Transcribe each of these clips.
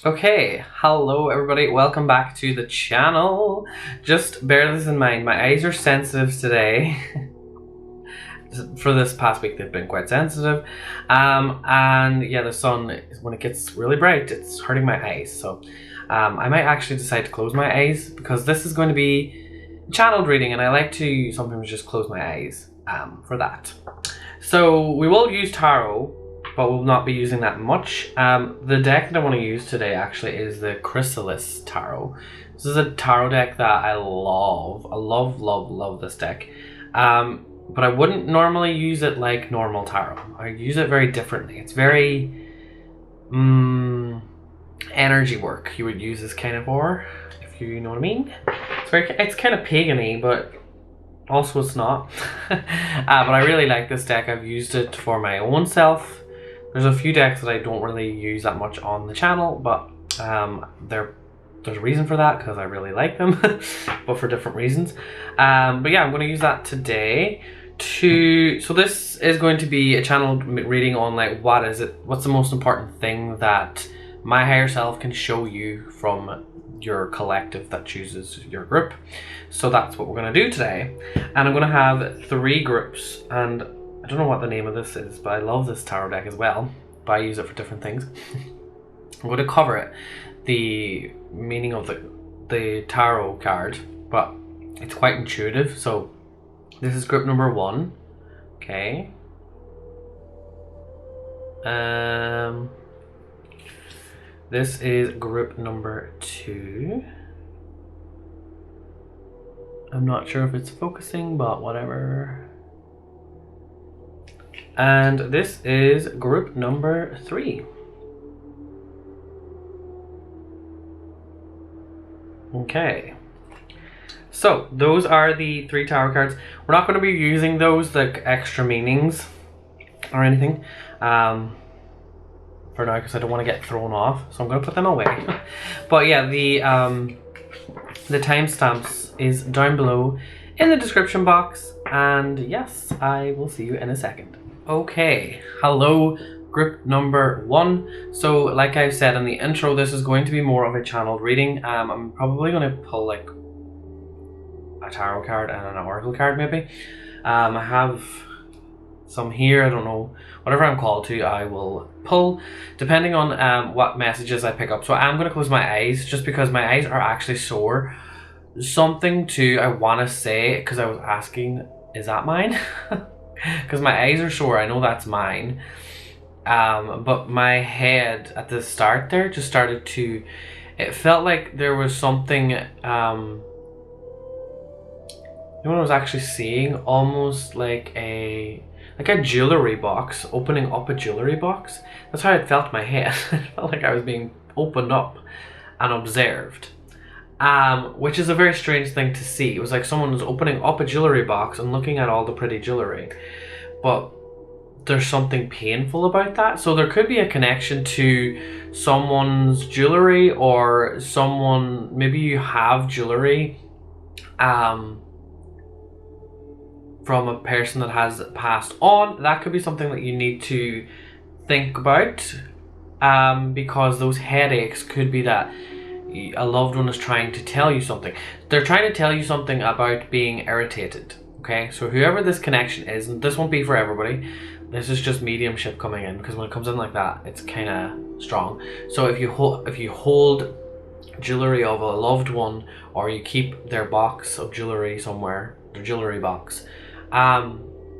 Okay, hello everybody, welcome back to the channel. Just bear this in mind, my eyes are sensitive today. For this past week they've been quite sensitive. And yeah, the sun, when it gets really bright, it's hurting my eyes. So I might actually decide to close my eyes because this is going to be channeled reading and I like to sometimes just close my eyes for that. So we will use tarot, but we'll not be using that much. The deck that I want to use today actually is the 𝐁𝐨𝐴𝐤 Tarot. This is a tarot deck that I love. I love this deck. But I wouldn't normally use it like normal tarot. I use it very differently. It's very energy work you would use this kind of for, if you know what I mean. It's kind of pagan-y, but also it's not. But I really like this deck. I've used it for my own self. There's a few decks that I don't really use that much on the channel, but there's a reason for that because I really like them, but for different reasons. But yeah, I'm going to use that today so this is going to be a channel reading on like what's the most important thing that my higher self can show you from your collective that chooses your group. So that's what we're going to do today, and I'm going to have 3 groups, and I don't know what the name of this is, but I love this tarot deck as well, but I use it for different things. I'm going to cover it, the meaning of the tarot card, but it's quite intuitive. So this is group number 1. Okay. This is group number 2. I'm not sure if it's focusing, but whatever. And this is group number 3. Okay. So those are the 3 tarot cards. We're not going to be using those like extra meanings or anything for now because I don't want to get thrown off. So I'm going to put them away. But yeah, the timestamps is down below in the description box. And yes, I will see you in a second. Okay, hello group number 1. So like I said in the intro, this is going to be more of a channeled reading. I'm probably going to pull like a tarot card and an oracle card maybe. I have some here, I don't know, whatever I'm called to I will pull depending on what messages I pick up. So I'm going to close my eyes just because my eyes are actually sore. Something too I want to say, because I was asking, is that mine? Because my eyes are sore, I know that's mine. But my head at the start there just started to, it felt like there was something, you know what I was actually seeing? Almost like a jewelry box, opening up a jewelry box. That's how it felt in my head. It felt like I was being opened up and observed. Which is a very strange thing to see. It was like someone was opening up a jewelry box and looking at all the pretty jewelry. But there's something painful about that. So there could be a connection to someone's jewelry, or someone, maybe you have jewelry from a person that has passed on. That could be something that you need to think about, because those headaches could be that a loved one is trying to tell you something. They're trying to tell you something about being irritated. Okay, so whoever this connection is, and this won't be for everybody, this is just mediumship coming in, because when it comes in like that, it's kind of strong. So if you hold jewelry of a loved one, or you keep their box of jewelry somewhere, their jewelry box,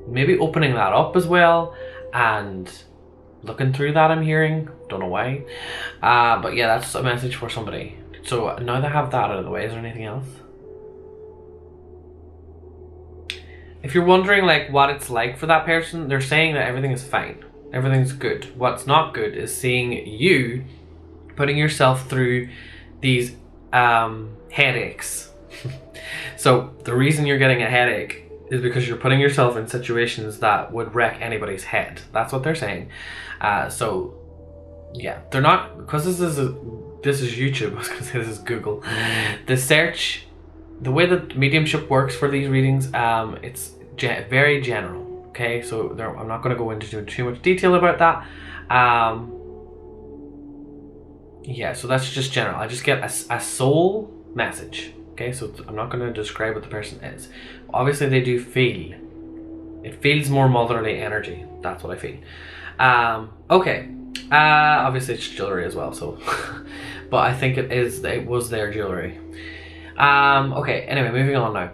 maybe opening that up as well and looking through that, I'm hearing, don't know why, but yeah, that's a message for somebody. So now that I have that out of the way, is there anything else? If you're wondering like what it's like for that person, they're saying that everything is fine, everything's good. What's not good is seeing you putting yourself through these headaches. So the reason you're getting a headache is because you're putting yourself in situations that would wreck anybody's head. That's what they're saying. So yeah, they're not, because this is YouTube. I was gonna say this is Google. The search, the way that mediumship works for these readings, it's very general. Okay, so I'm not going to go into too much detail about that. yeah, so that's just general. I just get a soul message. Okay, so I'm not going to describe what the person is. Obviously, they do feel. It feels more motherly energy. That's what I feel. Okay. Obviously, it's jewelry as well. So, but I think it was their jewelry. Okay. Anyway, moving on now.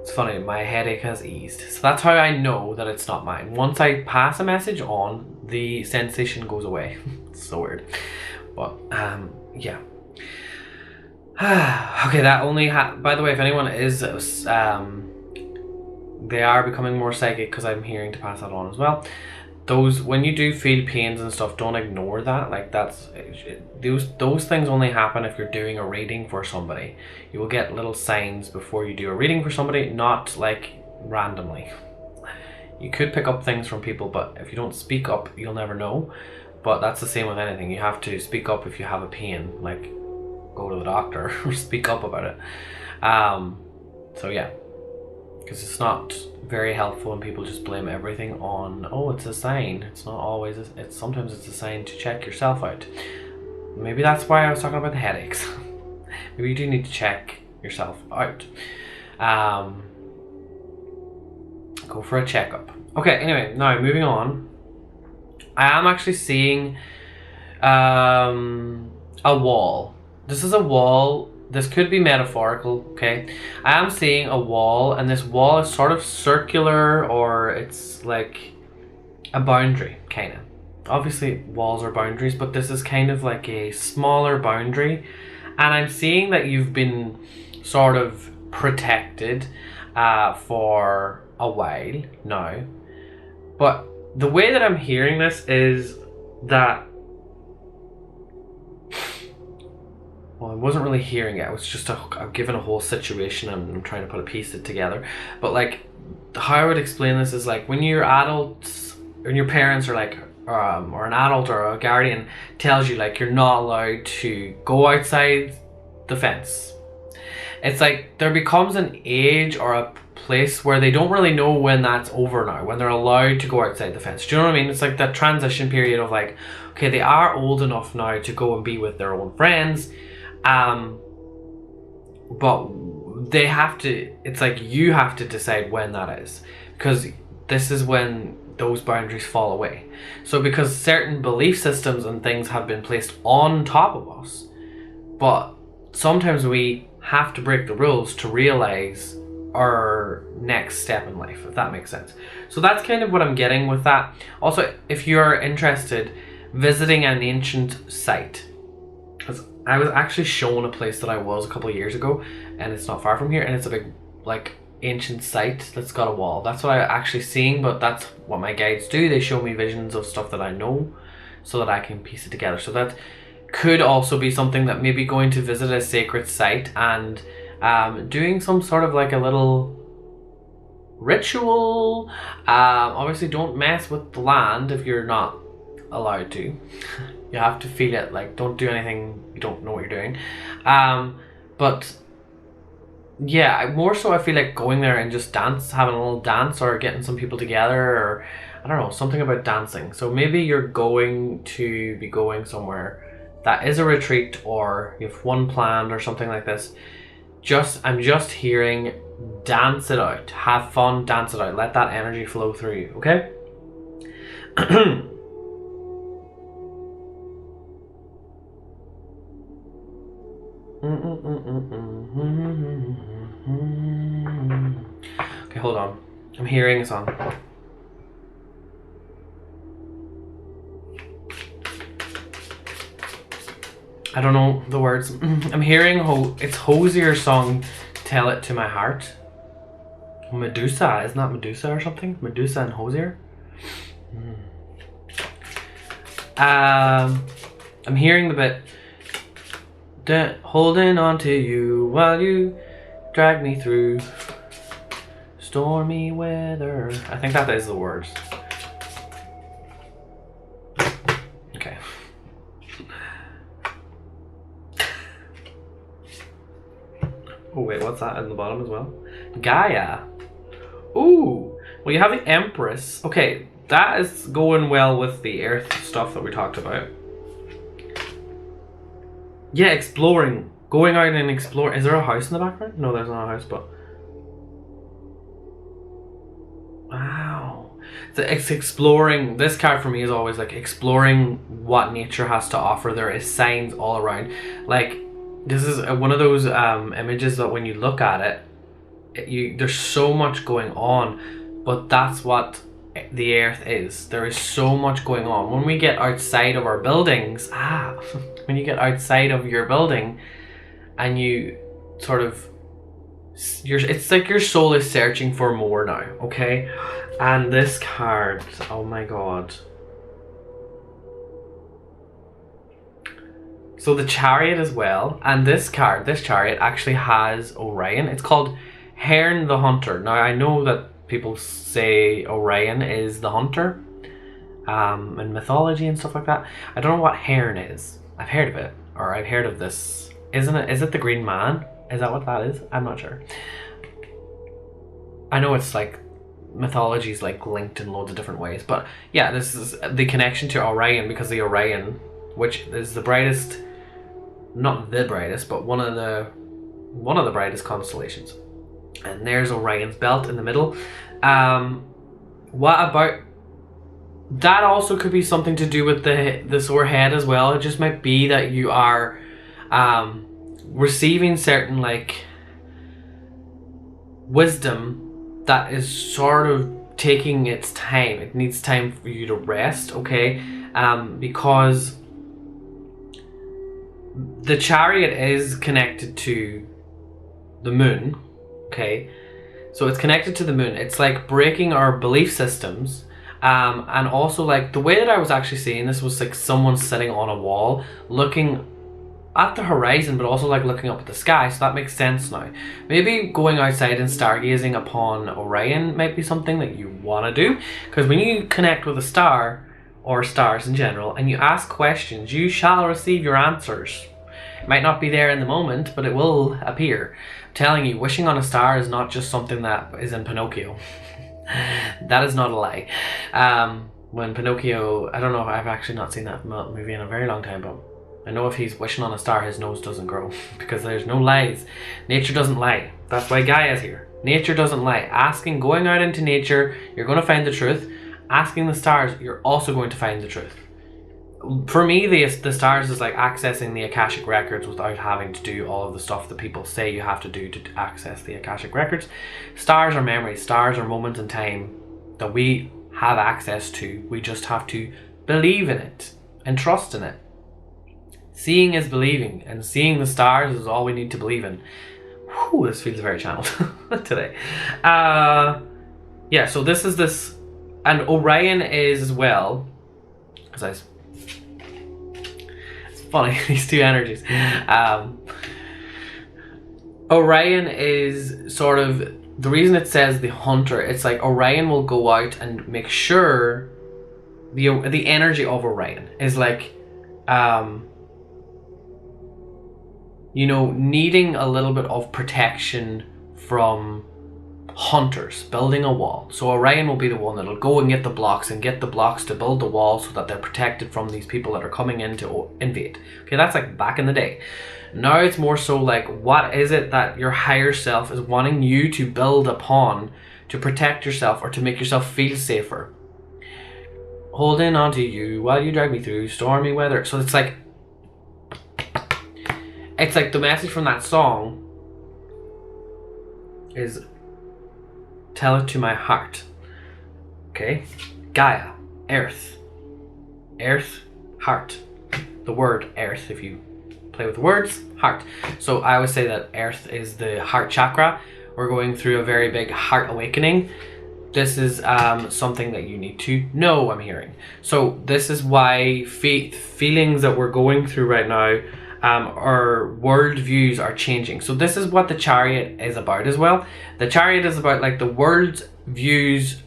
It's funny. My headache has eased. So that's how I know that it's not mine. Once I pass a message on, the sensation goes away. It's so weird. But yeah. Okay, that only by the way, if anyone is they are becoming more psychic, because I'm hearing to pass that on as well. Those, when you do feel pains and stuff, don't ignore that. Like, that's those things only happen if you're doing a reading for somebody. You will get little signs before you do a reading for somebody, not like randomly. You could pick up things from people, but if you don't speak up, you'll never know. But that's the same with anything. You have to speak up if you have a pain, like go to the doctor or speak up about it. So yeah, because it's not very helpful when people just blame everything on, oh, it's a sign. It's not always. Sometimes it's a sign to check yourself out. Maybe that's why I was talking about the headaches. Maybe you do need to check yourself out. Go for a checkup. Okay. Anyway, now moving on. I am actually seeing a wall. This is a wall. This could be metaphorical, okay? I am seeing a wall, and this wall is sort of circular, or it's like a boundary, kind of. Obviously, walls are boundaries, but this is kind of like a smaller boundary. And I'm seeing that you've been sort of protected for a while now. But the way that I'm hearing this is that, well, I wasn't really hearing it. I was just I'm given a whole situation and I'm trying to put a piece it together. But like, how I would explain this is like when you're adults and your parents are like, or an adult or a guardian tells you like you're not allowed to go outside the fence. It's like there becomes an age or a place where they don't really know when that's over now, when they're allowed to go outside the fence. Do you know what I mean? It's like that transition period of like, okay, they are old enough now to go and be with their own friends. But they have to, it's like you have to decide when that is, because this is when those boundaries fall away. So because certain belief systems and things have been placed on top of us, but sometimes we have to break the rules to realize our next step in life, if that makes sense. So that's kind of what I'm getting with that. Also, if you're interested, visiting an ancient site, because I was actually shown a place that I was a couple of years ago, and it's not far from here, and it's a big like ancient site that's got a wall. That's what I'm actually seeing, but that's what my guides do. They show me visions of stuff that I know so that I can piece it together. So that could also be something, that maybe going to visit a sacred site and doing some sort of like a little ritual. Obviously don't mess with the land if you're not allowed to. You have to feel it, like don't do anything you don't know what you're doing. But yeah, more so I feel like going there and just having a little dance, or getting some people together, or I don't know, something about dancing. So maybe you're going to be going somewhere that is a retreat, or you have one planned or something like this. I'm just hearing dance it out, have fun, dance it out, let that energy flow through you, okay? Okay, hold on. I'm hearing a song. I don't know the words. I'm hearing it's 𝐁𝐨𝐤's song, Tell It to My Heart. Medusa, isn't that Medusa or something? Medusa and 𝐁𝐁𝐤. I'm hearing the bit, holding on to you while you drag me through stormy weather. I think that is the words. Okay. Oh wait, what's that in the bottom as well? Gaia. Ooh. Well, you have the Empress. Okay, that is going well with the earth stuff that we talked about. Yeah, exploring. Going out and explore. Is there a house in the background? No, there's not a house, but... Wow. So it's exploring. This card for me is always like exploring what nature has to offer. There is signs all around. Like, this is one of those images that when you look at it, there's so much going on, but that's what the earth is. There is so much going on. When we get outside of our buildings, when you get outside of your building and you sort of, it's like your soul is searching for more now, okay? And this card, oh my god. So the Chariot as well, and this card, this Chariot actually has Orion. It's called Hearn the Hunter. Now I know that people say Orion is the hunter in mythology and stuff like that. I don't know what Hearn is. I've heard of it, or I've heard of this. Isn't it? Is it the Green Man? Is that what that is? I'm not sure. I know it's like mythology's like linked in loads of different ways, but yeah, this is the connection to Orion, because the Orion, which is the brightest, not the brightest, but one of the brightest constellations. And there's Orion's belt in the middle. What about that? Also could be something to do with the sore head as well. It just might be that you are receiving certain like wisdom that is sort of taking its time. It needs time for you to rest, okay? Because the Chariot is connected to the moon, okay? So it's connected to the moon. It's like breaking our belief systems. And also like the way that I was actually seeing this was like someone sitting on a wall looking at the horizon, but also like looking up at the sky. So that makes sense now. Maybe going outside and stargazing upon Orion might be something that you want to do, because when you connect with a star or stars in general and you ask questions, you shall receive your answers. It might not be there in the moment, but it will appear. I'm telling you, wishing on a star is not just something that is in Pinocchio. That is not a lie. When Pinocchio, I don't know, I've actually not seen that movie in a very long time, but I know if he's wishing on a star, his nose doesn't grow, because there's no lies. Nature doesn't lie. That's why Gaia's here. Nature doesn't lie. Going out into nature, you're going to find the truth. Asking the stars, you're also going to find the truth. For me, the stars is like accessing the Akashic records without having to do all of the stuff that people say you have to do to access the Akashic records. Stars are memories. Stars are moments in time that we have access to. We just have to believe in it and trust in it. Seeing is believing, and seeing the stars is all we need to believe in. Whew, this feels very channeled today. Yeah, so this is this, and Orion is as well, because it's funny, these two energies. Orion is sort of, the reason it says the hunter, it's like Orion will go out and make sure the energy of Orion is like, you know, needing a little bit of protection from hunters, building a wall. So Orion will be the one that'll go and get the blocks to build the wall so that they're protected from these people that are coming in to invade. Okay, that's like back in the day. Now it's more so like, what is it that your higher self is wanting you to build upon to protect yourself or to make yourself feel safer? Holding on to you while you drag me through stormy weather. So it's like the message from that song is, tell it to my heart. Okay? Gaia, earth, heart. The word earth, if you play with words, heart. So I always say that earth is the heart chakra. We're going through a very big heart awakening. This is something that you need to know, I'm hearing. So this is why feelings that we're going through right now, our world views are changing. So this is what the Chariot is about as well. The Chariot is about like the world's views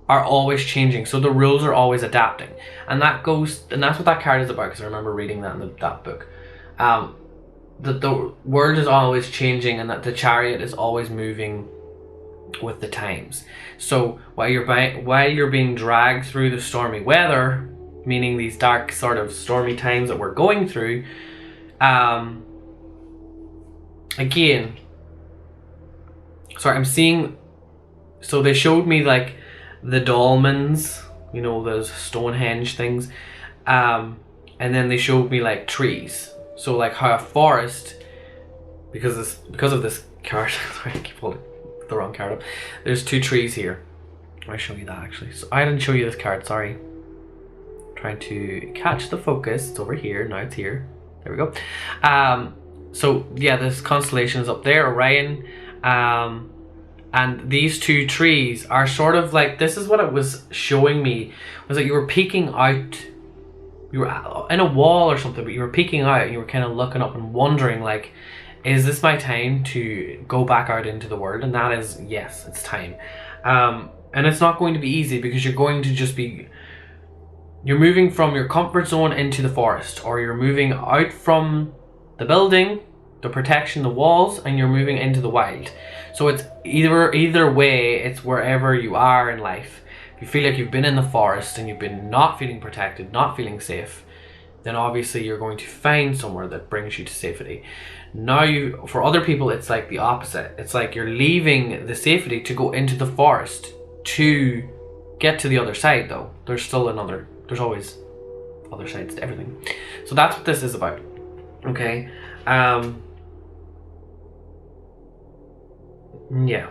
are always changing, so the rules are always adapting, and that's what that card is about, because I remember reading that in that book. That the world is always changing, and that the Chariot is always moving with the times. So while you're being dragged through the stormy weather, meaning these dark sort of stormy times that we're going through, Again, sorry, I'm seeing, so they showed me like the dolmens, you know, those Stonehenge things, and then they showed me like trees. So like how a forest, because of this card, sorry, I keep holding the wrong card up. There's 2 trees here. I'll show you that actually. So I didn't show you this card, sorry. Trying to catch the focus. It's over here, now it's here. There we go. So yeah, this constellation is up there, Orion. And these 2 trees are sort of like, this is what it was showing me, was that you were peeking out, you were in a wall or something, but you were peeking out and you were kind of looking up and wondering like, is this my time to go back out into the world? And that is, yes, it's time. And it's not going to be easy, because you're going to just be, you're moving from your comfort zone into the forest, or you're moving out from the building, the protection, the walls, and you're moving into the wild. So it's either way, it's wherever you are in life. If you feel like you've been in the forest and you've been not feeling protected, not feeling safe, then obviously you're going to find somewhere that brings you to safety. Now, for other people, it's like the opposite. It's like you're leaving the safety to go into the forest to get to the other side, though. There's always other sides to everything. So that's what this is about. Okay. Yeah.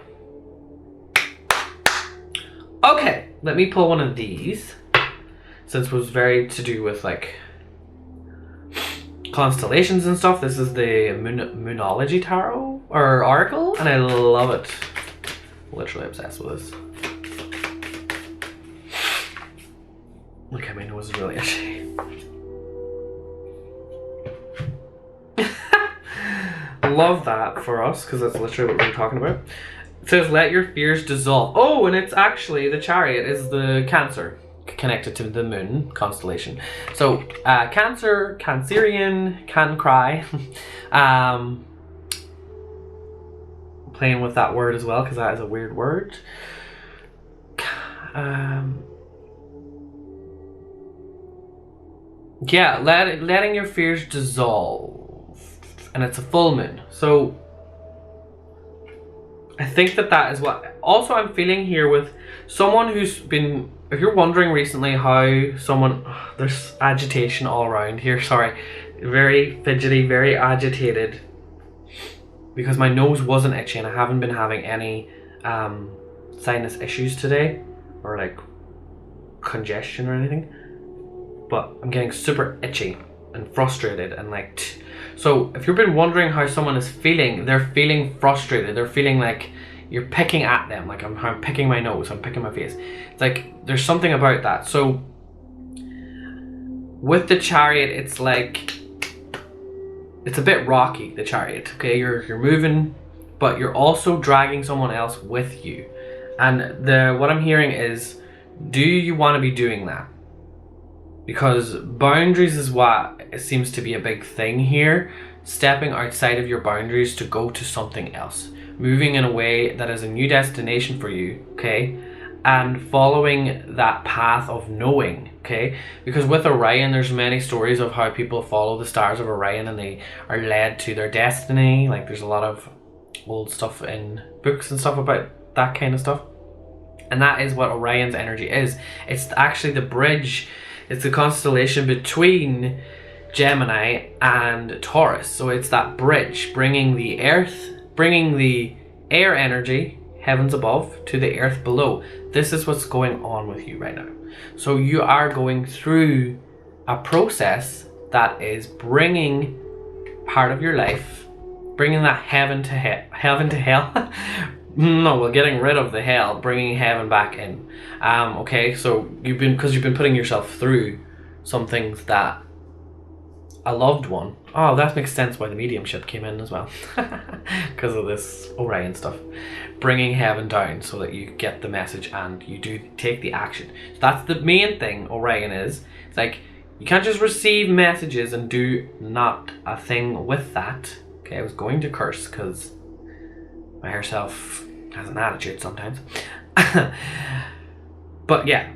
Okay, let me pull one of these, since it was very to do with like constellations and stuff. This is the Moonology Tarot or Oracle, and I love it. Literally obsessed with this. Okay, my nose is really itchy. Love that for us, because that's literally what we're talking about. It says, let your fears dissolve. Oh, and it's actually, the Chariot is the Cancer, connected to the moon constellation. So Cancer, Cancerian, can cry. Playing with that word as well, because that is a weird word. Yeah, letting your fears dissolve. And it's a full moon. So I think that is what also I'm feeling here with someone who's been, if you're wondering recently how someone, there's agitation all around here, sorry, very fidgety, very agitated, because my nose wasn't itchy and I haven't been having any sinus issues today, or like congestion or anything, but I'm getting super itchy and frustrated and like so if you've been wondering how someone is feeling, they're feeling frustrated, they're feeling like you're picking at them, like I'm picking my nose, I'm picking my face. It's like there's something about that. So with the Chariot, it's like it's a bit rocky, the Chariot. Okay, you're moving, but you're also dragging someone else with you. And what I'm hearing is, do you want to be doing that? Because boundaries is what seems to be a big thing here. Stepping outside of your boundaries to go to something else. Moving in a way that is a new destination for you, okay? And following that path of knowing, okay? Because with Orion, there's many stories of how people follow the stars of Orion and they are led to their destiny. Like there's a lot of old stuff in books and stuff about that kind of stuff. And that is what Orion's energy is. It's actually the bridge. It's the constellation between Gemini and Taurus. So it's that bridge, bringing the earth, bringing the air energy, heavens above, to the earth below. This is what's going on with you right now. So you are going through a process that is bringing part of your life, bringing that heaven to hell. No, we're getting rid of the hell, bringing heaven back in. Okay, so because you've been putting yourself through some things that a loved one. Oh, that makes sense why the mediumship came in as well, because of this Orion stuff, bringing heaven down so that you get the message and you do take the action. So that's the main thing Orion is. It's like you can't just receive messages and do not a thing with that. Okay, I was going to curse because my higher self has an attitude sometimes. But yeah,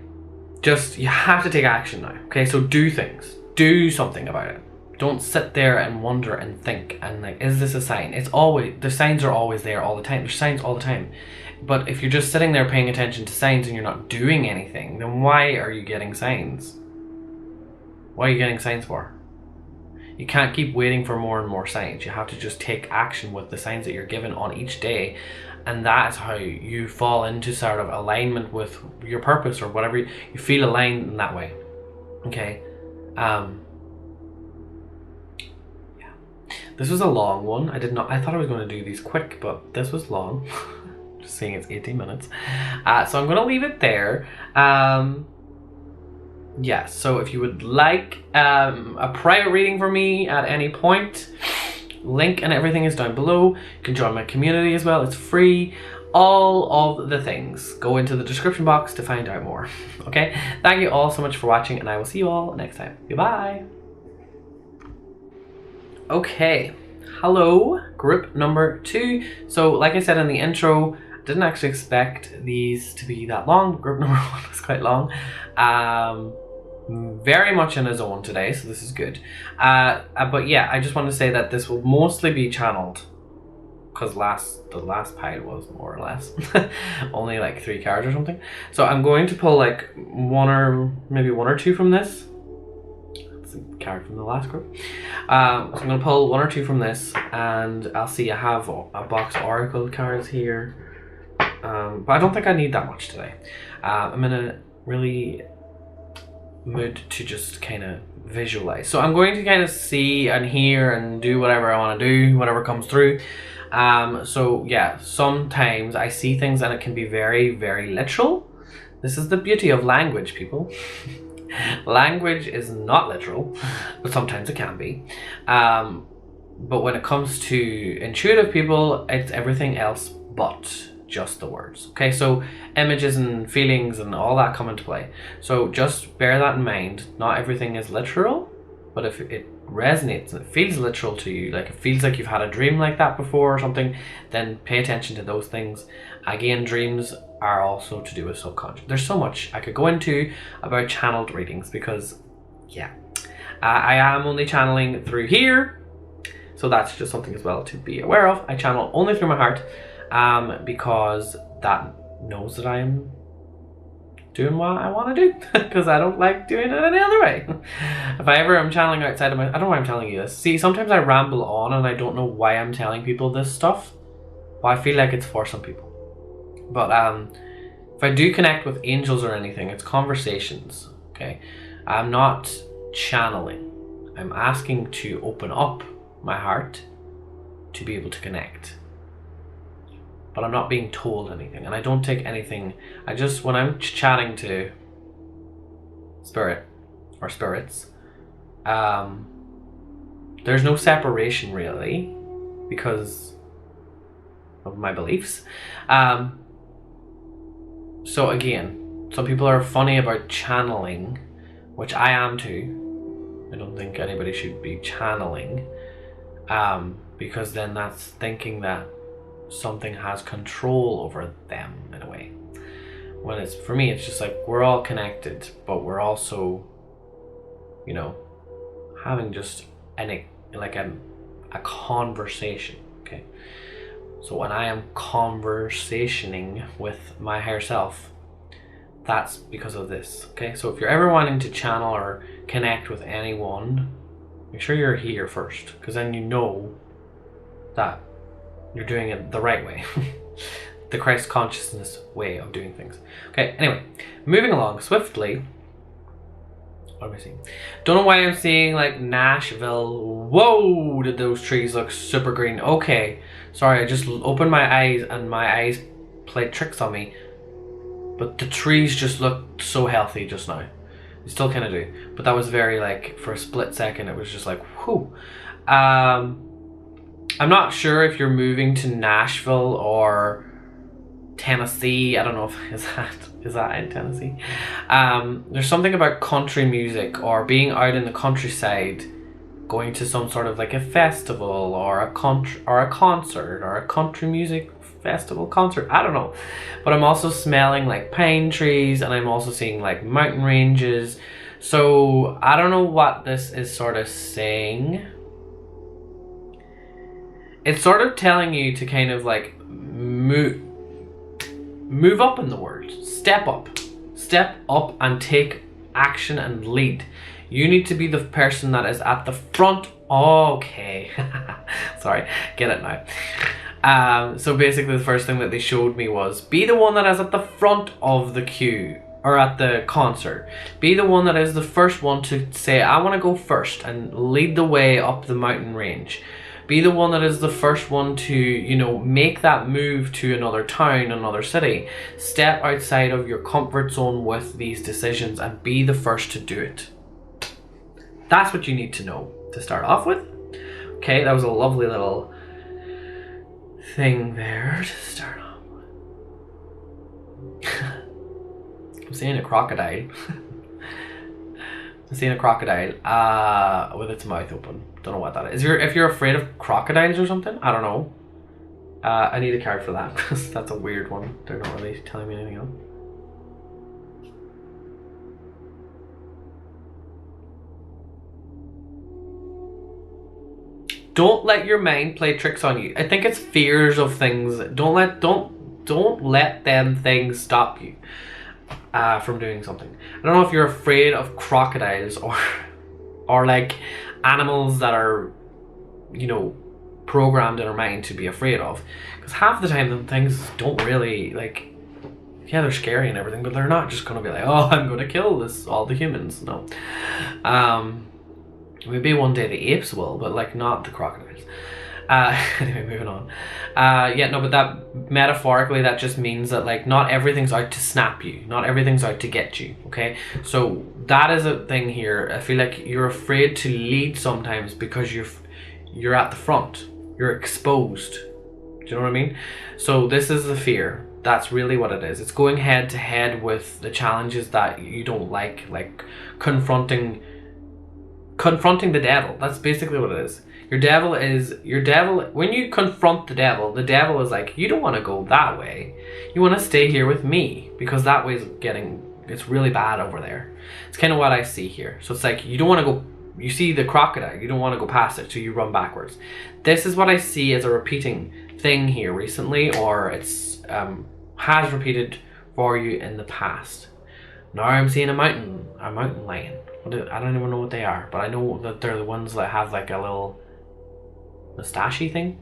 just you have to take action now. Okay, so do things. Do something about it. don't sit there and wonder and think and like, is this a sign? It's always, the signs are always there all the time. There's signs all the time. But if you're just sitting there paying attention to signs and you're not doing anything, then why are you getting signs? What are you getting signs for? You can't keep waiting for more and more signs. You have to just take action with the signs that you're given on each day. And that is how you fall into sort of alignment with your purpose, or whatever you feel aligned in that way. Okay. Yeah. This was a long one. I thought I was going to do these quick, but this was long. Just saying, it's 18 minutes. So I'm going to leave it there. Yeah, so if you would like a private reading from me at any point, link and everything is down below. You can join my community as well. It's free. All of the things. Go into the description box to find out more. Okay? Thank you all so much for watching, and I will see you all next time. Goodbye. Okay. Hello, group number 2. So, like I said in the intro, I didn't actually expect these to be that long. Group number 1 was quite long. Very much in a zone today, so this is good. But yeah, I just want to say that this will mostly be channeled, because the last pile was more or less only like 3 cards or something. So I'm going to pull like maybe one or two from this. That's a card from the last group. So I'm going to pull 1 or 2 from this, and I'll see. I have a box of oracle cards here, but I don't think I need that much today. I'm in a really mood to just kind of visualize. So I'm going to kind of see and hear and do whatever I want to do, whatever comes through. So yeah, sometimes I see things and it can be very, very literal. This is the beauty of language, people. Language is not literal, but sometimes it can be. But when it comes to intuitive people, it's everything else but just the words. Okay, so images and feelings and all that come into play. So just bear that in mind. Not everything is literal, but if it resonates and it feels literal to you, like it feels like you've had a dream like that before or something, then pay attention to those things. Again, dreams are also to do with subconscious. There's so much I could go into about channeled readings, because yeah, I am only channeling through here, so that's just something as well to be aware of. I channel only through my heart, because that knows that I'm doing what I want to do, because I don't like doing it any other way. If I ever am channeling outside of my, I don't know why I'm telling you this. See, sometimes I ramble on and I don't know why I'm telling people this stuff. Well, I feel like it's for some people. But if I do connect with angels or anything, it's conversations. Okay, I'm not channeling. I'm asking to open up my heart to be able to connect. But I'm not being told anything, and I don't take anything. I just, when I'm chatting to spirit or spirits, there's no separation really, because of my beliefs. So again, some people are funny about channeling, which I am too. I don't think anybody should be channeling, because then that's thinking that something has control over them in a way. When it's, for me, it's just like we're all connected, but we're also, you know, having just a conversation. Okay, so when I am conversationing with my higher self, that's because of this. Okay, so if you're ever wanting to channel or connect with anyone, make sure you're here first, because then you know that you're doing it the right way. The Christ consciousness way of doing things. Okay, anyway, moving along swiftly. What am I seeing? Don't know why I'm seeing like Nashville. Whoa, did those trees look super green. Okay, sorry, I just opened my eyes and my eyes played tricks on me. But the trees just looked so healthy just now. They still kind of do. But that was very like, for a split second, it was just like, whew. I'm not sure if you're moving to Nashville or Tennessee. I don't know if is that in Tennessee. There's something about country music or being out in the countryside, going to some sort of like a festival or a concert or a country music festival concert. I don't know, but I'm also smelling like pine trees, and I'm also seeing like mountain ranges. So I don't know what this is sort of saying. It's sort of telling you to kind of like move up in the world. Step up and take action and lead. You need to be the person that is at the front. Okay. Sorry, get it now. So basically the first thing that they showed me was be the one that is at the front of the queue or at the concert. Be the one that is the first one to say, I want to go first and lead the way up the mountain range. Be the one that is the first one to, you know, make that move to another town, another city. Step outside of your comfort zone with these decisions and be the first to do it. That's what you need to know to start off with. Okay, that was a lovely little thing there to start off with. I'm seeing a crocodile. I'm seeing a crocodile with its mouth open. Don't know what that is. If you're afraid of crocodiles or something, I don't know. I need a card for that because that's a weird one. They're not really telling me anything else. Don't let your mind play tricks on you. I think it's fears of things. Don't let them things stop you from doing something. I don't know if you're afraid of crocodiles or like animals that are, you know, programmed in our mind to be afraid of, because half the time them things don't really, like, yeah, they're scary and everything, but they're not just gonna be like, oh, I'm gonna kill all the humans. No. Maybe one day the apes will, but like not the crocodiles. Anyway, moving on. Yeah, no, but that metaphorically, that just means that like not everything's out to snap you, not everything's out to get you. Okay, so that is a thing here. I feel like you're afraid to lead sometimes because you're at the front, you're exposed. Do you know what I mean? So this is the fear. That's really what it is. It's going head to head with the challenges that you don't like confronting the devil. That's basically what it is. Your devil, when you confront the devil is like, you don't want to go that way. You want to stay here with me because that way it's really bad over there. It's kind of what I see here. So it's like, you don't want to go, you see the crocodile, you don't want to go past it, so you run backwards. This is what I see as a repeating thing here recently, or it's has repeated for you in the past. Now I'm seeing a mountain lion. I don't even know what they are, but I know that they're the ones that have like a little moustache-y thing.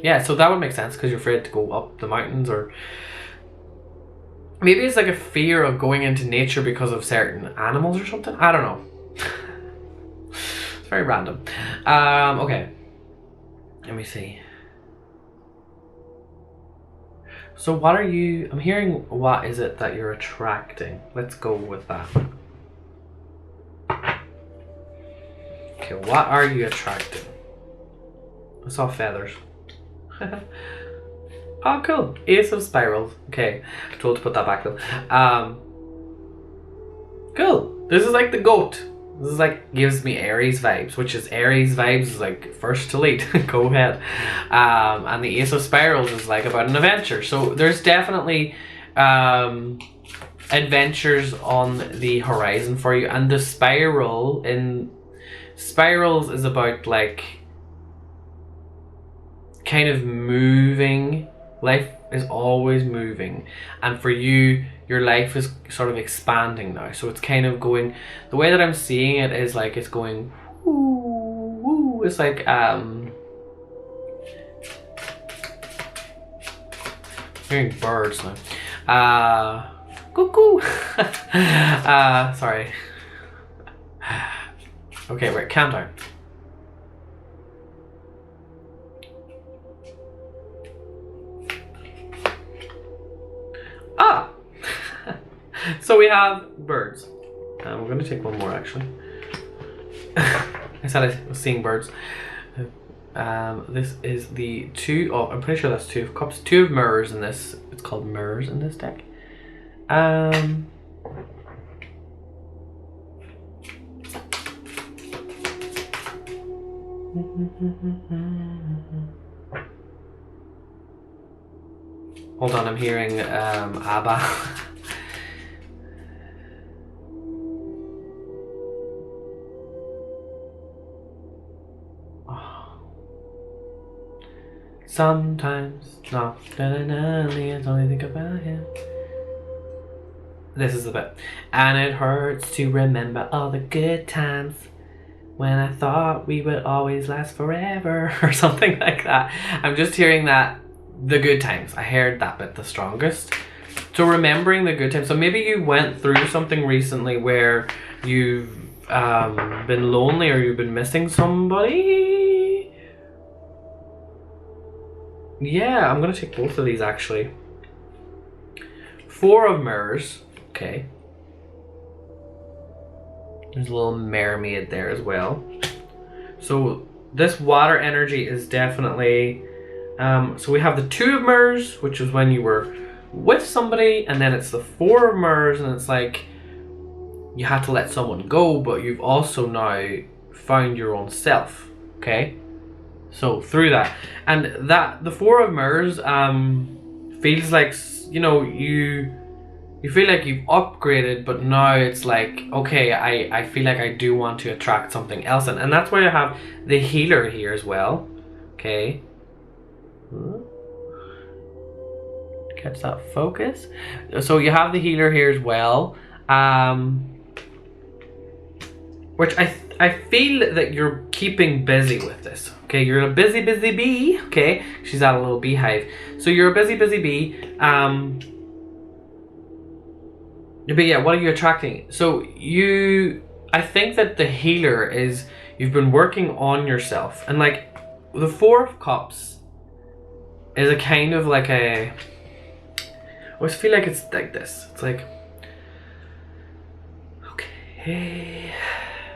Yeah, so that would make sense because you're afraid to go up the mountains, or maybe it's like a fear of going into nature because of certain animals or something. I don't know. It's very random. Okay. Let me see. So what are you, I'm hearing, what is it that you're attracting? Let's go with that. Okay, what are you attracting? I saw feathers. Oh, cool. Ace of Spirals. Okay, told to put that back though. Cool. This is like the goat. This is like, gives me Aries vibes, which is Aries vibes is like first to lead. Go ahead. And the Ace of Spirals is like about an adventure. So there's definitely adventures on the horizon for you. And the spiral in spirals is about like kind of moving. Life is always moving, and for you, your life is sort of expanding now. So it's kind of going, the way that I'm seeing it is like it's going woo, woo. It's like hearing birds now. Cuckoo. Sorry. Okay, wait, countdown. Ah! So we have birds. We're going to take one more actually. I said I was seeing birds. This is the I'm pretty sure that's Two of Cups. Two of Mirrors in this. It's called Mirrors in this deck. Hold on, I'm hearing ABBA. Sometimes, no, I only think about him. This is the bit. And it hurts to remember all the good times when I thought we would always last forever, or something like that. I'm just hearing that, the good times. I heard that bit the strongest. So remembering the good times. So maybe you went through something recently where you've been lonely, or you've been missing somebody. Yeah, I'm gonna take both of these actually. Four of Mirrors. Okay. There's a little mermaid there as well. So this water energy is definitely, so we have the Two of Mirrors, which is when you were with somebody, and then it's the Four of Mirrors, and it's like you had to let someone go, but you've also now found your own self. Okay, so through that, and that the Four of Mirrors feels like, you know, you feel like you've upgraded, but now it's like, okay, I feel like I do want to attract something else in. And that's why I have the Healer here as well. Okay. Catch that focus. So you have the Healer here as well. Which I feel that you're keeping busy with this. Okay, you're a busy bee. Okay, she's at a little beehive. So you're a busy bee. But yeah, what are you attracting? So I think that the Healer is, you've been working on yourself. And like, the Four of Cups is a kind of like a, I always feel like it's like this. It's like, okay,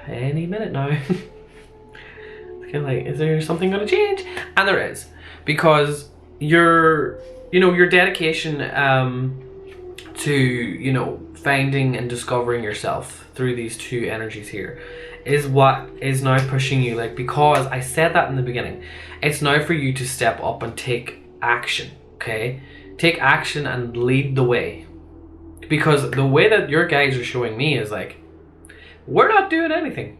any minute now. It's kind of like, is there something going to change? And there is. Because your dedication to, you know, finding and discovering yourself through these two energies here is what is now pushing you, like, because I said that in the beginning, it's now for you to step up and take action. Okay, take action and lead the way, because the way that your guides are showing me is like, we're not doing anything,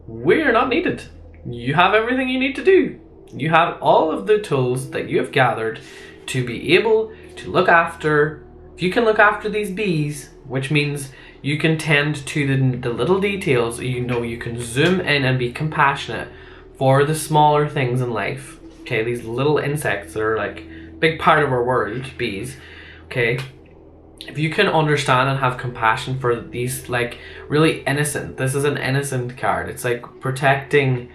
we're not needed, you have everything you need to do, you have all of the tools that you have gathered to be able to look after. If you can look after these bees, which means you can tend to the little details, you know, you can zoom in and be compassionate for the smaller things in life. Okay, these little insects that are like a big part of our world, bees. Okay, if you can understand and have compassion for these, like, really innocent, this is an innocent card. It's like protecting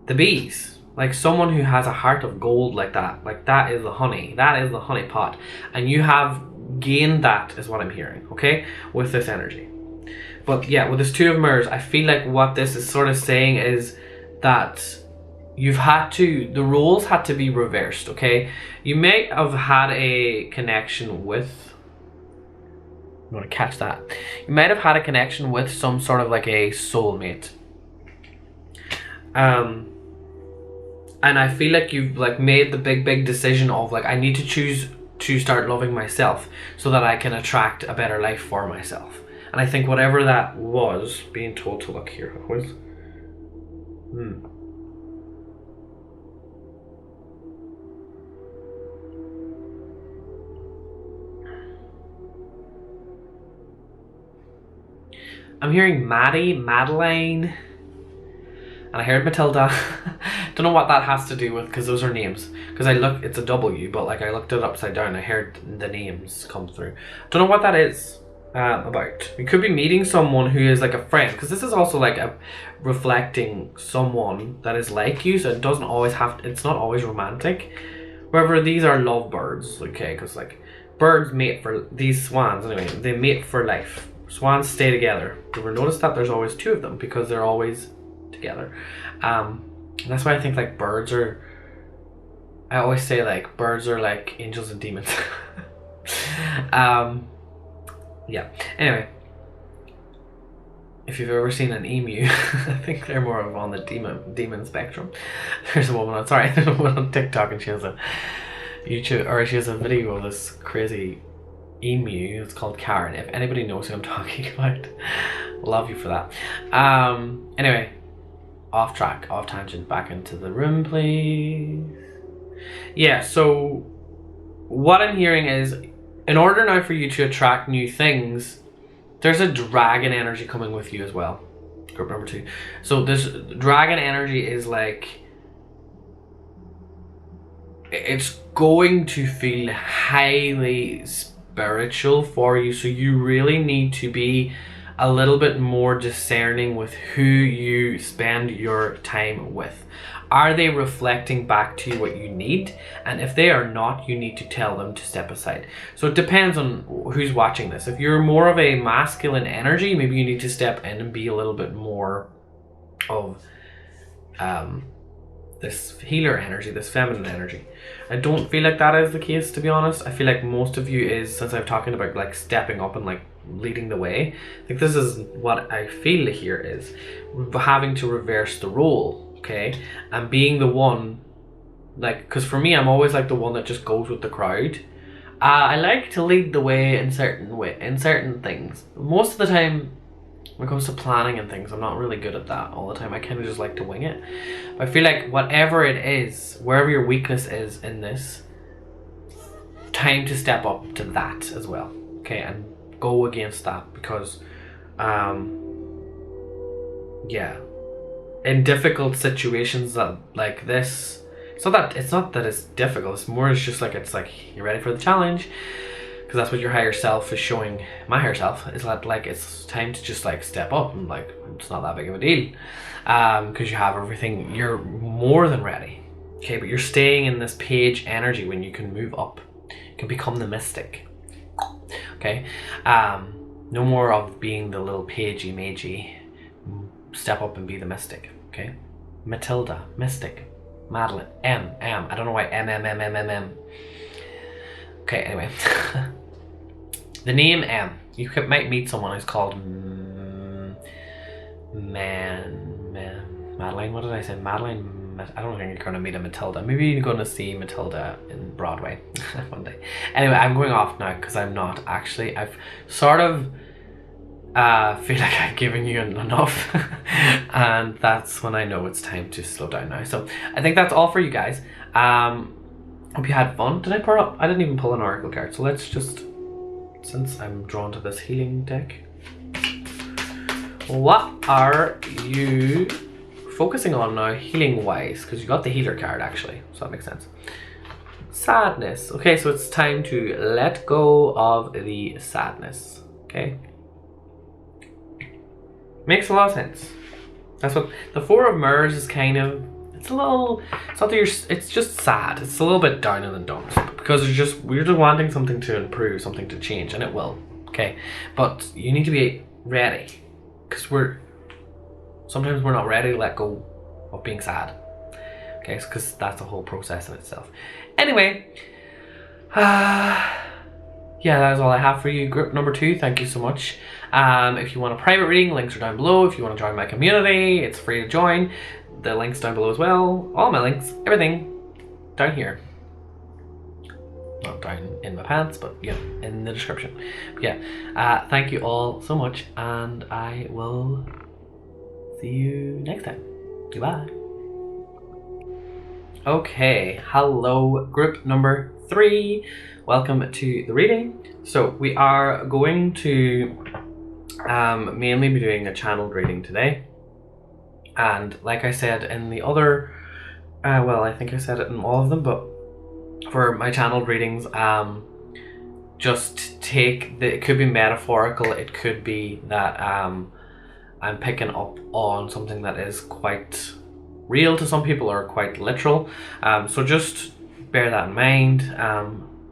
the bees. Like someone who has a heart of gold like that is the honey. That is the honey pot. And you have gained that, is what I'm hearing, okay, with this energy. But yeah, with this Two of Mirrors, I feel like what this is sort of saying is that the roles had to be reversed, okay? You may have had a connection with, you want to catch that, you might have had a connection with some sort of like a soulmate. And I feel like you've like made the big decision of like, I need to choose to start loving myself so that I can attract a better life for myself. And I think whatever that was, being told to look here, was I'm hearing Madeline, and I heard Matilda. Don't know what that has to do with, because those are names. Because it's a W, but like I looked it upside down, I heard the names come through. Don't know what that is about. You could be meeting someone who is like a friend, because this is also like a reflecting someone that is like you, so it doesn't always it's not always romantic. However, these are lovebirds, okay, because like birds mate for, these swans anyway, they mate for life. Swans stay together. You ever notice that there's always two of them, because they're always together. That's why I think like birds are, I always say like birds are like angels and demons. Yeah, anyway, if you've ever seen an emu, I think they're more of on the demon spectrum. There's a woman on TikTok, and she has a YouTube, or she has a video of this crazy emu. It's called Karen. If anybody knows who I'm talking about, love you for that. Anyway, off track, off tangent, back into the room, please. Yeah, so what I'm hearing is, in order now for you to attract new things, there's a dragon energy coming with you as well. Group number 2. So this dragon energy is like, it's going to feel highly spiritual for you. So you really need to be a little bit more discerning with who you spend your time with. Are they reflecting back to you what you need? And if they are not, you need to tell them to step aside. So it depends on who's watching this. If you're more of a masculine energy, maybe you need to step in and be a little bit more of this healer energy, this feminine energy. I don't feel like that is the case, to be honest. I feel like most of you is, since I'm talking about like stepping up and like leading the way, I think this is what I feel here is having to reverse the role, okay, and being the one, like, because for me, I'm always like the one that just goes with the crowd. I like to lead the way in certain things. Most of the time, when it comes to planning and things, I'm not really good at that all the time. I kind of just like to wing it. But I feel like whatever it is, wherever your weakness is in this, time to step up to that as well, okay, and go against that, because yeah, in difficult situations that like this, it's not that it's difficult, it's more, it's just like, it's like you're ready for the challenge, because that's what your higher self is showing. My higher self is that like it's time to just like step up, and like it's not that big of a deal, because you have everything, you're more than ready, okay, but you're staying in this page energy when you can move up, you can become the mystic, okay. No more of being the little pagey magey, step up and be the mystic, okay. Matilda, mystic. Madeline, I don't know why M. Okay, anyway. The name M. You might meet someone who's called Madeline. What did I say? Madeline. I don't think you're going to meet a Matilda. Maybe you're going to see Matilda in Broadway one day. Anyway, I'm going off now because I'm not actually. I've sort of feel like I've given you enough and that's when I know it's time to slow down now. So I think that's all for you guys. Hope you had fun. Did I pull up? I didn't even pull an oracle card, so let's just, since I'm drawn to this healing deck, what are you focusing on now healing wise? Because you got the healer card actually, so that makes sense. Sadness. Okay, so it's time to let go of the sadness. Okay, makes a lot of sense. That's what the Four of Mirrors is kind of. It's a little. It's not that you're. It's just sad. It's a little bit down in the dumps because we're just wanting something to improve, something to change, and it will. Okay, but you need to be ready, because sometimes we're not ready to let go of being sad. Okay, because that's a whole process in itself. Anyway, yeah, that is all I have for you. Group number 2. Thank you so much. If you want a private reading, links are down below. If you want to join my community, it's free to join. The link's down below as well. All my links, everything, down here. Not down in my pants, but yeah, in the description. But yeah, thank you all so much, and I will see you next time. Goodbye. Okay, hello, group number 3. Welcome to the reading. So we are going to mainly be doing a channeled reading today, and like I said in the other well, I think I said it in all of them, but for my channeled readings, just take it could be metaphorical, it could be that I'm picking up on something that is quite real to some people or quite literal, so just bear that in mind,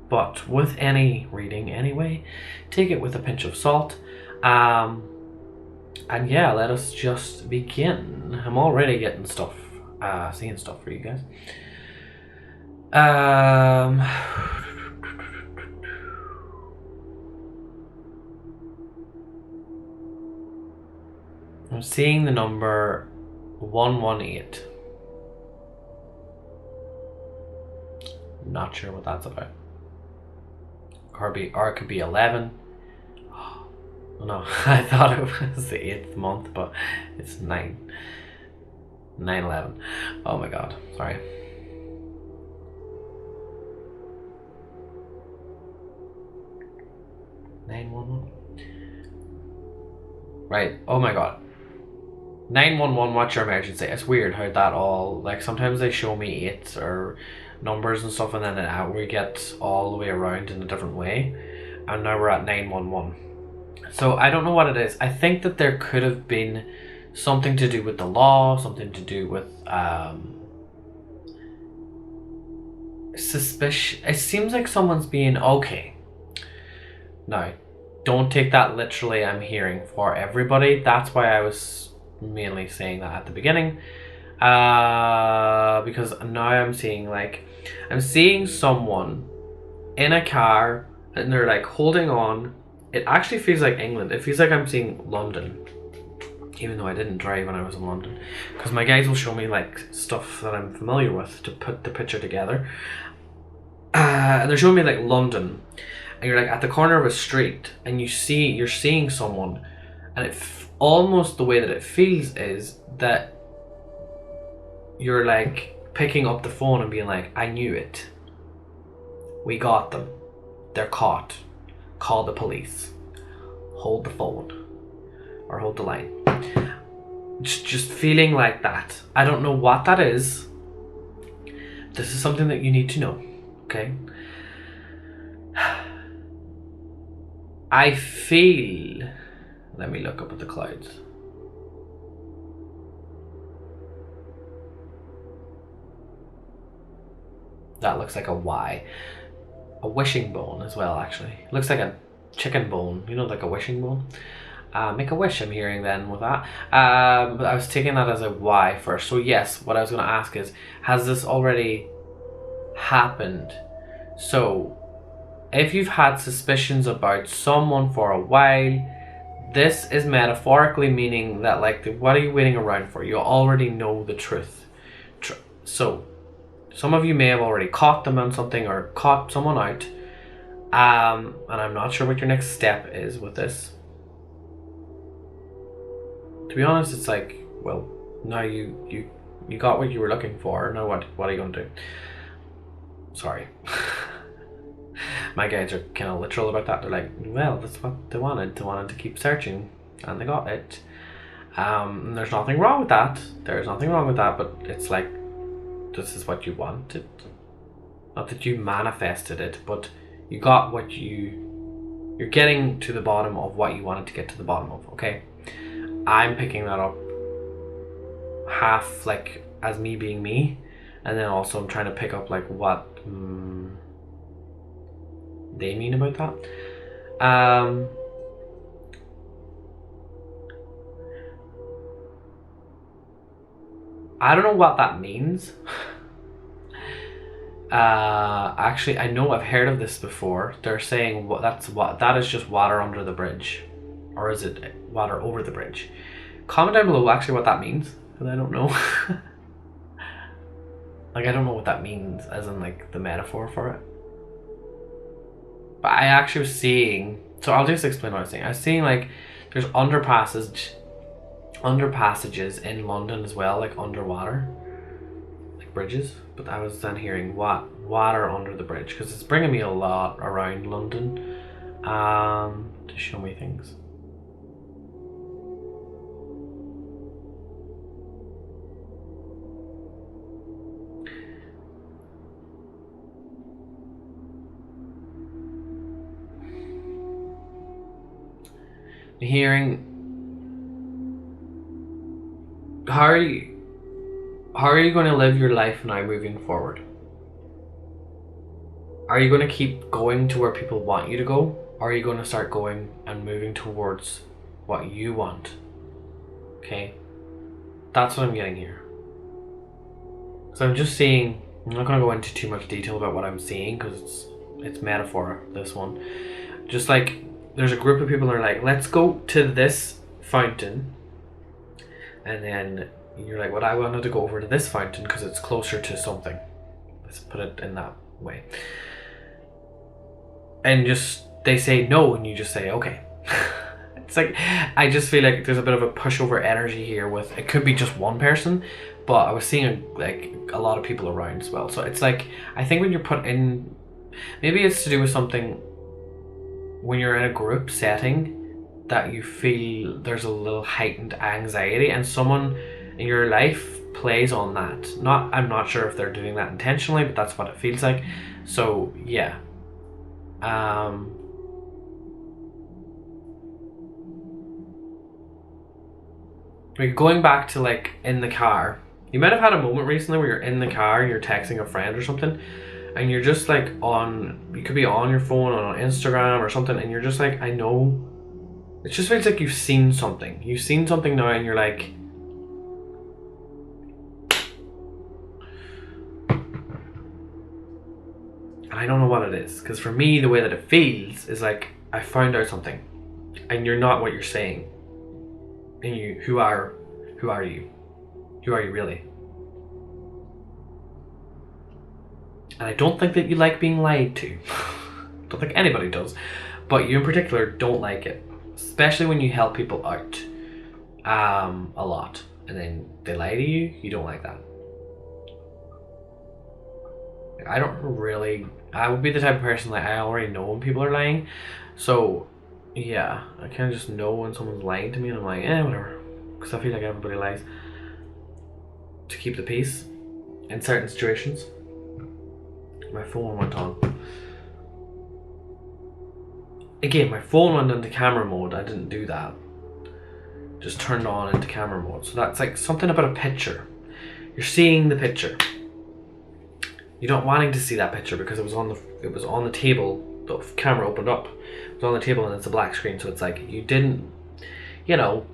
but with any reading anyway, take it with a pinch of salt. And yeah, let us just begin. I'm already getting stuff, seeing stuff for you guys. I'm seeing the number 118. Not sure what that's about. Or it could be 11. No, I thought it was the 8th month, but it's 9/11. Oh my god, sorry. 911. Right. Oh my god. 911, what's your emergency? It's weird how that all, like, sometimes they show me 8s or numbers and stuff, and then we get all the way around in a different way. And now we're at 911. So I don't know what it is. I think that there could have been something to do with the law, something to do with suspicion. It seems like someone's being okay. Now, don't take that literally. I'm hearing for everybody. That's why I was mainly saying that at the beginning. Because now I'm seeing someone in a car and they're like holding on. It actually feels like England. It feels like I'm seeing London, even though I didn't drive when I was in London, because my guys will show me like stuff that I'm familiar with to put the picture together. And they're showing me like London, and you're like at the corner of a street, and you're seeing someone, and almost the way that it feels is that you're like picking up the phone and being like, I knew it. We got them. They're caught. Call the police. Hold the phone. Or hold the line. Just feeling like that. I don't know what that is. This is something that you need to know. Okay? I feel... Let me look up at the clouds. That looks like a Y. A wishing bone as well, actually. Looks like a chicken bone, you know, like a wishing bone. Make a wish, I'm hearing then with that. But I was taking that as a Y first. So yes, what I was going to ask is, has this already happened? So, if you've had suspicions about someone for a while, this is metaphorically meaning that, like, what are you waiting around for? You already know the truth. So, some of you may have already caught them on something or caught someone out. And I'm not sure what your next step is with this. To be honest, it's like, well, now you got what you were looking for. Now what are you going to do? Sorry. My guys are kind of literal about that. They're like, well, that's what they wanted. They wanted to keep searching, and they got it. And there's nothing wrong with that. There's nothing wrong with that, but it's like, this is what you wanted. Not that you manifested it, but you got what you're getting to the bottom of what you wanted to get to the bottom of, okay? I'm picking that up half like as me being me, and then also I'm trying to pick up like what they mean about that. I don't know what that means. Actually, I know I've heard of this before. They're saying that is just water under the bridge, or is it water over the bridge? Comment down below actually what that means, because I don't know. Like, I don't know what that means, as in like the metaphor for it. But I actually was seeing. So I'll just explain what I was saying. I was seeing like there's underpassages in London as well, like underwater, like bridges. But I was then hearing water under the bridge, because it's bringing me a lot around London to show me things. Hearing, how are you going to live your life now moving forward? Are you going to keep going to where people want you to go? Or are you going to start going and moving towards what you want? Okay, that's what I'm getting here. So I'm just seeing, I'm not going to go into too much detail about what I'm seeing, because it's metaphor, this one. Just like, there's a group of people that are like, let's go to this fountain, and then you're like, well, I wanted to go over to this fountain because it's closer to something. Let's put it in that way. And just, they say no, and you just say, okay. It's like, I just feel like there's a bit of a pushover energy here with, it could be just one person, but I was seeing like a lot of people around as well. So it's like, I think when you're put in, maybe it's to do with something when you're in a group setting that you feel there's a little heightened anxiety, and someone in your life plays on that. I'm not sure if they're doing that intentionally, but that's what it feels like. So yeah. Like going back to like in the car, you might have had a moment recently where you're in the car and you're texting a friend or something, and you're just like you could be on your phone on Instagram or something, and you're just like, I know, it just feels like you've seen something now, and you're like, and I don't know what it is, because for me the way that it feels is like I found out something and you're not what you're saying, and who are you really? And I don't think that you like being lied to. Don't think anybody does, but you in particular don't like it, especially when you help people out a lot and then they lie to you. You don't like that. I would be the type of person that I already know when people are lying, so yeah, I kind of just know when someone's lying to me, and I'm like, whatever, because I feel like everybody lies to keep the peace in certain situations. My phone went on. Again, my phone went into camera mode. I didn't do that. Just turned on into camera mode. So that's like something about a picture. You're seeing the picture. You're not wanting to see that picture because it was on the table. The camera opened up. It was on the table and it's a black screen. So it's like you didn't, you know,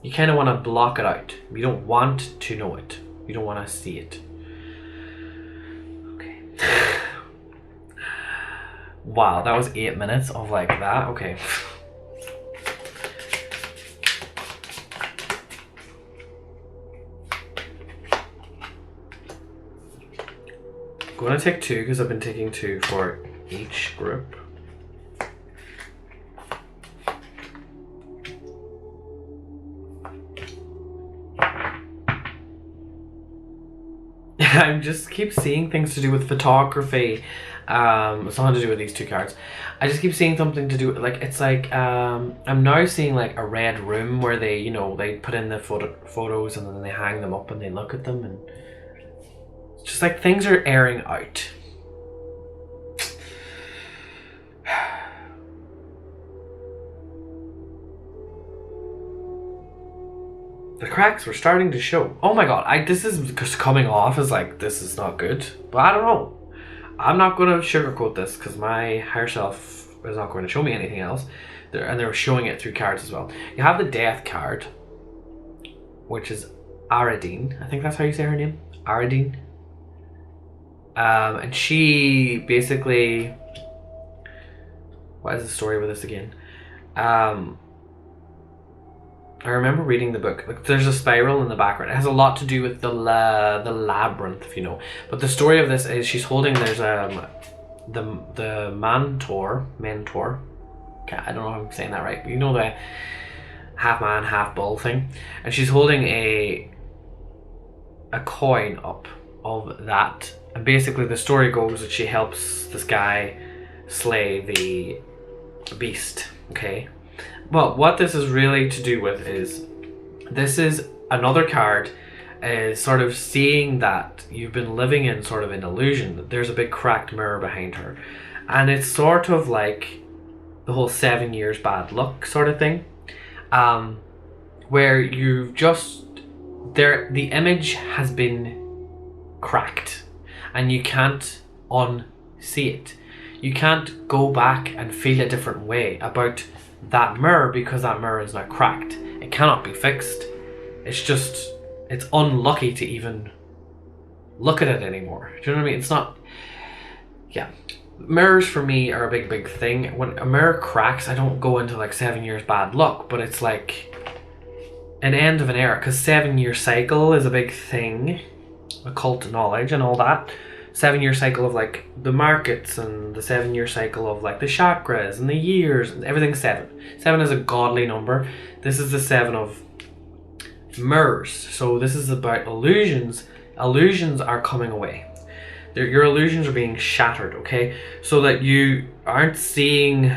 you kind of want to block it out. You don't want to know it. You don't want to see it. Okay. Wow, that was 8 minutes of like that. Okay. I'm going to take 2 because I've been taking 2 for each group. I just keep seeing things to do with photography. Something to do with these 2 cards. I just keep seeing something to do, like, it's like, I'm now seeing like a red room where they, you know, they put in the photos and then they hang them up and they look at them, and it's just like things are airing out. The cracks were starting to show. Oh my god, this is just coming off as like, this is not good. But I don't know. I'm not going to sugarcoat this because my higher self is not going to show me anything else. And they're showing it through cards as well. You have the Death card, which is Aradine. I think that's how you say her name. Aradine. And she basically... What is the story with this again? I remember reading the book. Like, there's a spiral in the background. It has a lot to do with the labyrinth, if you know. But the story of this is she's holding, there's the mentor. Okay, I don't know if I'm saying that right. But you know the half man, half bull thing. And she's holding a coin up of that. And basically the story goes that she helps this guy slay the beast. Okay. But what this is really to do with is, this is another card, sort of seeing that you've been living in sort of an illusion, that there's a big cracked mirror behind her. And it's sort of like the whole 7 years bad luck sort of thing, where you've just, the image has been cracked and you can't unsee it. You can't go back and feel a different way about that mirror because that mirror is now cracked. It cannot be fixed. It's just, it's unlucky to even look at it anymore. Do you know what I mean? It's not, yeah. Mirrors for me are a big thing. When a mirror cracks, I don't go into like 7 years bad luck, but it's like an end of an era, because 7-year cycle is a big thing. Occult knowledge and all that. 7-year cycle of like the markets, and the 7-year cycle of like the chakras and the years, and everything's 7. 7 is a godly number. This is the 7 of mirrors. So this is about illusions. Illusions are coming away. Your illusions are being shattered, okay? So that you aren't seeing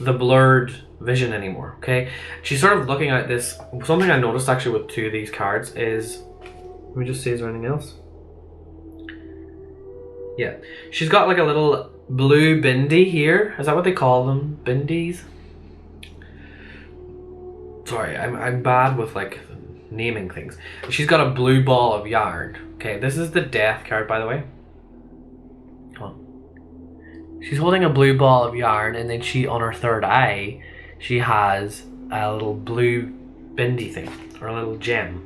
the blurred vision anymore, okay? She's sort of looking at this. Something I noticed actually with 2 of these cards is, let me just see, is there anything else? Yeah, she's got like a little blue bindi here. Is that what they call them? Bindis? Sorry, I'm bad with like naming things. She's got a blue ball of yarn. Okay, this is the death card, by the way. Oh. She's holding a blue ball of yarn, and then she, on her third eye, she has a little blue bindi thing, or a little gem.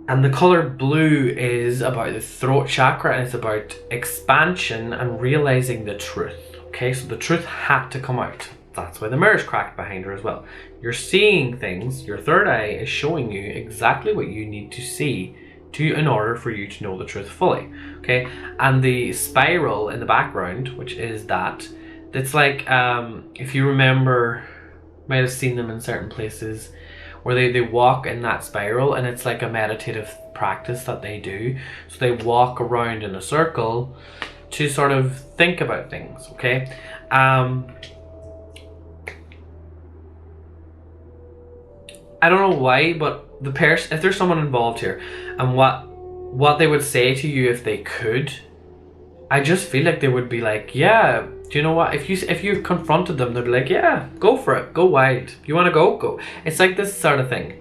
And the color blue is about the throat chakra, and it's about expansion and realizing the truth. Okay, so the truth had to come out. That's why the mirror's cracked behind her as well. You're seeing things, your third eye is showing you exactly what you need to see in order for you to know the truth fully. Okay, and the spiral in the background, which is that, it's like, if you remember, might have seen them in certain places, where they walk in that spiral, and it's like a meditative practice that they do. So they walk around in a circle to sort of think about things, okay? I don't know why, but the person, if there's someone involved here, and what they would say to you if they could, I just feel like they would be like, yeah, do you know what? If you confronted them, they'd be like, yeah, go for it, go wild. You want to go? Go. It's like this sort of thing.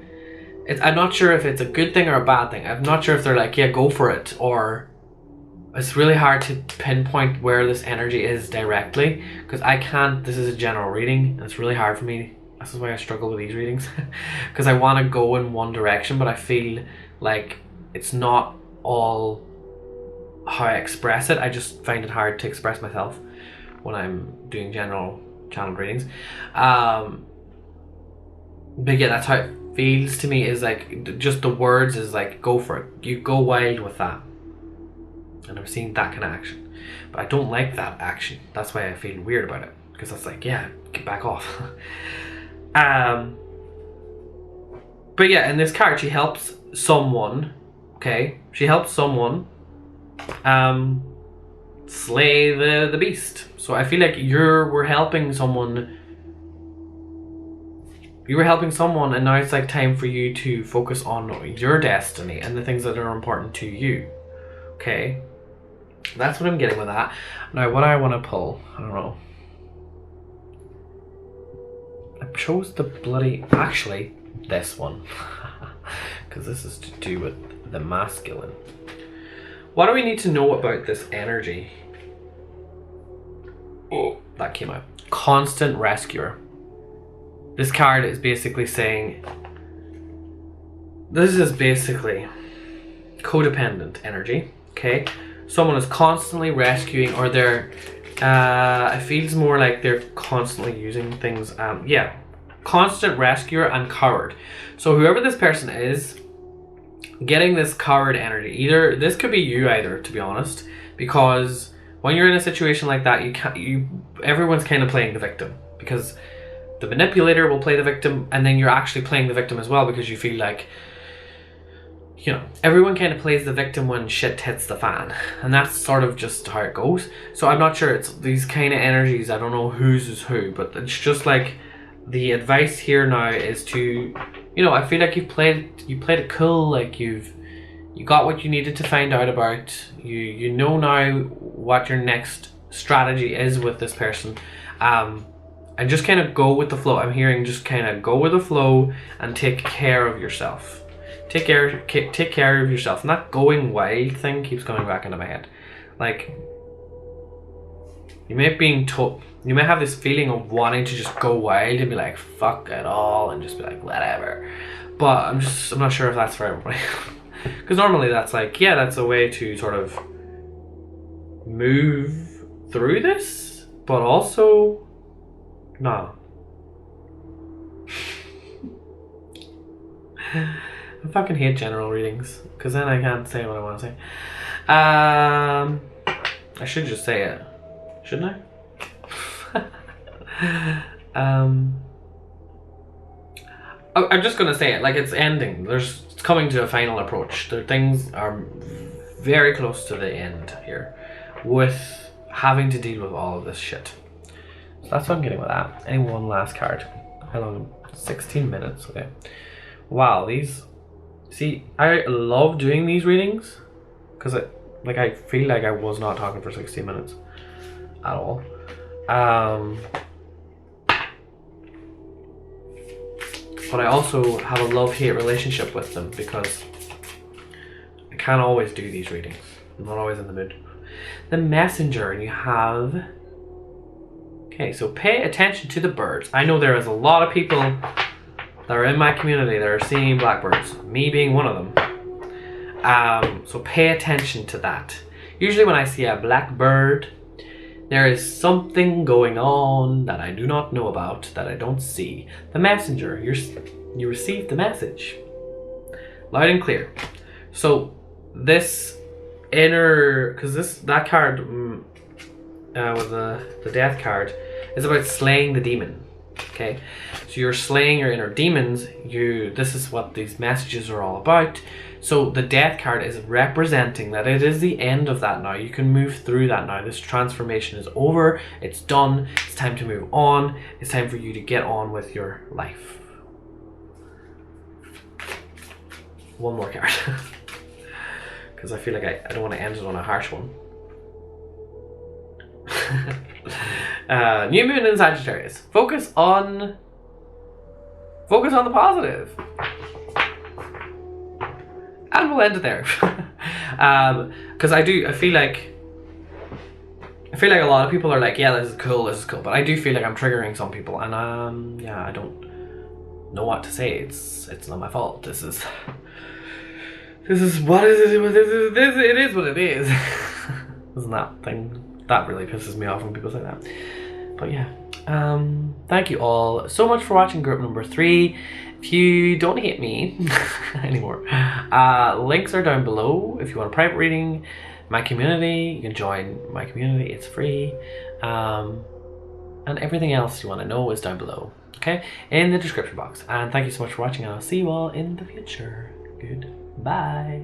I'm not sure if it's a good thing or a bad thing. I'm not sure if they're like, yeah, go for it, or it's really hard to pinpoint where this energy is directly, because I can't. This is a general reading, and it's really hard for me. This is why I struggle with these readings, because I want to go in one direction, but I feel like it's not all how I express it. I just find it hard to express myself when I'm doing general channel readings. But yeah, that's how it feels to me, is like, just the words is like, go for it. You go wild with that. And I'm seeing that kind of action. But I don't like that action. That's why I feel weird about it. Because that's like, yeah, get back off. But yeah, in this card, she helps someone, okay? She helps someone slay the beast. So I feel like you were helping someone, and now it's like time for you to focus on your destiny and the things that are important to you. Okay, that's what I'm getting with that. Now what I want to pull, I don't know, I chose the bloody, actually this one, because this is to do with the masculine. What do we need to know about this energy? Oh, that came out. Constant rescuer. This card is basically saying, this is basically codependent energy, okay? Someone is constantly rescuing, or they're, it feels more like they're constantly using things, yeah. Constant rescuer and coward. So whoever this person is, getting this coward energy, either this could be you either, to be honest, because when you're in a situation like that, everyone's kind of playing the victim, because the manipulator will play the victim, and then you're actually playing the victim as well, because you feel like, you know, everyone kind of plays the victim when shit hits the fan, and that's sort of just how it goes. So I'm not sure, it's these kind of energies, I don't know whose is who, but it's just like, the advice here now is to, you know, I feel like you played it cool, like you got what you needed to find out about. You know now what your next strategy is with this person, and just kind of go with the flow. I'm hearing just kind of go with the flow and take care of yourself. Take care of yourself. And that going wild thing keeps coming back into my head. Like, you may have this feeling of wanting to just go wild and be like, fuck it all, and just be like, whatever. But I'm not sure if that's for everybody. Because normally that's like, yeah, that's a way to sort of move through this, but also, no. I fucking hate general readings, because then I can't say what I want to say. I should just say it, shouldn't I? I'm just gonna say it, like, it's ending. It's coming to a final approach. Things are very close to the end here with having to deal with all of this shit. So that's what I'm getting with that. Any one last card. How long? 16 minutes, okay. Wow, these... See, I love doing these readings because I feel like I was not talking for 16 minutes at all. But I also have a love-hate relationship with them because I can't always do these readings. I'm not always in the mood. The Messenger, and you have... Okay, so pay attention to the birds. I know there is a lot of people that are in my community that are seeing blackbirds, me being one of them. So pay attention to that. Usually when I see a blackbird, there is something going on that I do not know about, that I don't see. The Messenger, you received the message. Loud and clear. So this inner, because that card with the death card is about slaying the demon. Okay, so you're slaying your inner demons. This is what these messages are all about. So the death card is representing that it is the end of that now. You can move through that now. This transformation is over. It's done. It's time to move on. It's time for you to get on with your life. One more card. Because I feel like I don't want to end it on a harsh one. New moon in Sagittarius. Focus on the positive. And we'll end it there. Because I feel like a lot of people are like, yeah, this is cool, but I do feel like I'm triggering some people, and yeah, I don't know what to say. It's not my fault. This is what is it? It is what it is. Isn't that thing that really pisses me off when people say that? But yeah, thank you all so much for watching group number 3. If you don't hate me anymore, links are down below. If you want a private reading, my community, you can join my community. It's free, and everything else you want to know is down below. Okay, in the description box. And thank you so much for watching, and I'll see you all in the future. Goodbye.